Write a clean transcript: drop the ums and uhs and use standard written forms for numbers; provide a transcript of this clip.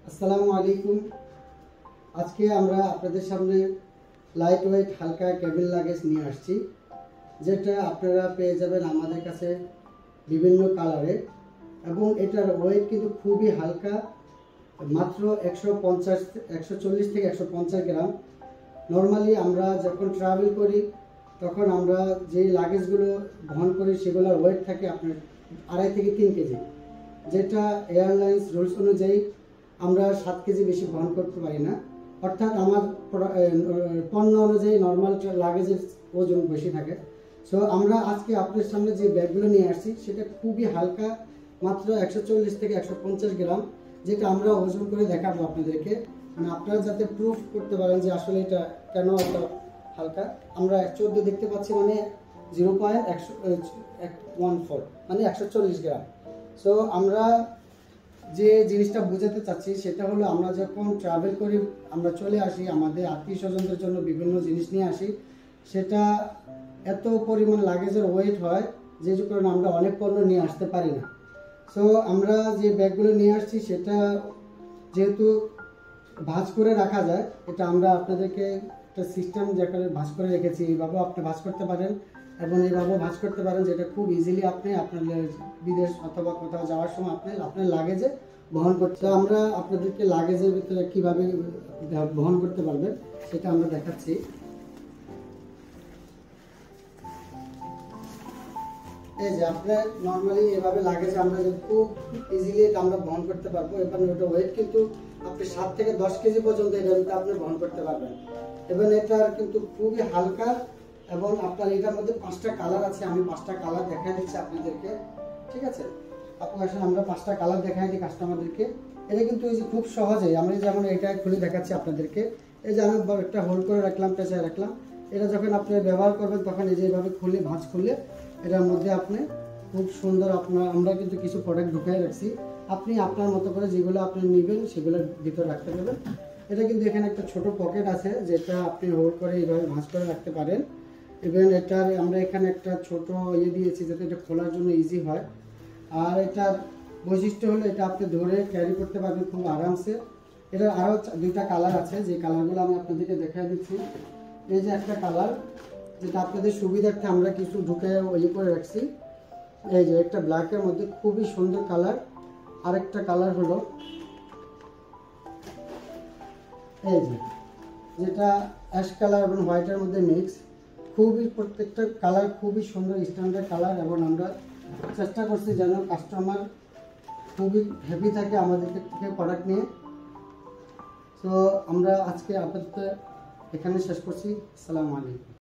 আসসালামু আলাইকুম। আজকে আমরা আপনাদের সামনে লাইট ওয়েট হালকা কেবিন লাগেজ নিয়ে আসছি, যেটা আপনারা পেয়ে যাবেন আমাদের কাছে বিভিন্ন কালারে। এবং এটার ওয়েট কিন্তু খুবই হালকা, মাত্র 140 থেকে 150 গ্রাম। নর্মালি আমরা যখন ট্রাভেল করি তখন আমরা যে লাগেজগুলো বহন করি সেগুলোর ওয়েট থাকে আপনার 2.5 থেকে 3 কেজি, যেটা এয়ারলাইন্স রুলস অনুযায়ী আমরা 7 কেজি বেশি বহন করতে পারি না। অর্থাৎ আমার পণ্য অনুযায়ী নর্মাল লাগেজের ওজন বেশি থাকে। সো আমরা আজকে আপনার সামনে যে ব্যাগগুলো নিয়ে আসছি সেটা খুবই হালকা, মাত্র 140 থেকে 150 গ্রাম, যেটা আমরা ওজন করে দেখাবো আপনাদেরকে, মানে আপনারা যাতে প্রুফ করতে পারেন যে আসলে এটা কেন এত হালকা। আমরা 14 দেখতে পাচ্ছি, মানে 0.14 মানে 140 গ্রাম। সো আমরা যে জিনিসটা বোঝাতে চাচ্ছি সেটা হলো, আমরা যখন ট্রাভেল করি আমরা চলে আসি, আমাদের আত্মীয় স্বজনদের জন্য বিভিন্ন জিনিস নিয়ে আসি, সেটা এত পরিমাণ লাগেজের ওয়েট হয় যে কারণে আমরা অনেক পণ্য নিয়ে আসতে পারি না। সো আমরা যে ব্যাগগুলো নিয়ে আসছি সেটা যেহেতু ভাঁজ করে রাখা যায়, এটা আমরা আপনাদেরকে একটা সিস্টেম যেখানে ভাঁজ করে রেখেছি, এইভাবেও আপনি ভাঁজ করতে পারেন এবং এইভাবেও ভাঁজ করতে পারেন, যেটা খুব ইজিলি আপনি আপনার বিদেশ অথবা কোথাও যাওয়ার সময় আপনার লাগেজে বহন করতে। তো আমরা আপনাদেরকে লাগেজের ভিতরে কীভাবে বহন করতে পারবেন সেটা আমরা দেখাচ্ছি। এই যে আপনার নর্মালি এভাবে লাগেজ আমরা খুব ইজিলি আমরা বহন করতে পারবো। এবার ওটা ওয়েট কিন্তু আপনি 7 থেকে 10 কেজি পর্যন্ত এটা আপনি বহন করতে পারবেন। এবং এটার কিন্তু খুবই হালকা, এবং আপনার এটার মধ্যে 5টা কালার আছে। আমি 5টা কালার দেখাই দিচ্ছি আপনাদেরকে, ঠিক আছে? আপু আসলে আমরা 5টা কালার দেখাই দিই কাস্টমারদেরকে। এটা কিন্তু এই যে খুব সহজেই আমি যেমন এটা খুলে দেখাচ্ছি আপনাদেরকে। এই যে আমি একটা হোল্ড করে রাখলাম, পেঁচায় রাখলাম। এটা যখন আপনি ব্যবহার করবেন তখন এই যে এইভাবে খুলে ভাঁজ খুলে এটার মধ্যে আপনি খুব সুন্দর আমরা কিন্তু কিছু প্রোডাক্ট ঢুকিয়ে রাখছি। আপনি আপনার মতো করে যেগুলো আপনি নেবেন সেগুলোর ভিতরে রাখতে পারবেন। এটা কিন্তু এখানে একটা ছোট পকেট আছে, যেটা আপনি হোল্ড করে এইভাবে ভাঁজ করে রাখতে পারেন। এবং এটার আমরা এখানে একটা ছোট দিয়েছি যাতে এটা খোলার জন্য ইজি হয়। আর এটার বৈশিষ্ট্য হলো এটা আপনি ধরে ক্যারি করতে পারবেন খুব আরামসে। এটার আরও 2টা কালার আছে, যে কালারগুলো আমি আপনাদেরকে দেখাই দিচ্ছি। এই যে একটা কালার, যেটা আপনাদের সুবিধার্থে আমরা কিছু ঢুকে করে রাখছি। এই যে একটা ব্ল্যাকের মধ্যে খুবই সুন্দর কালার। আরেকটা কালার হলো এই যে, যেটা অ্যাশ কালার এবং হোয়াইটের মধ্যে মিক্স। প্রত্যেকটা কালার খুবই সুন্দর স্ট্যান্ডার্ড কালার, এবং আমরা চেষ্টা করছি যেন কাস্টমার খুবই হ্যাপি থাকে আমাদের থেকে প্রোডাক্ট নিয়ে। তো আমরা আজকে আপাতত এখানে শেষ করছি। আসসালামু আলাইকুম।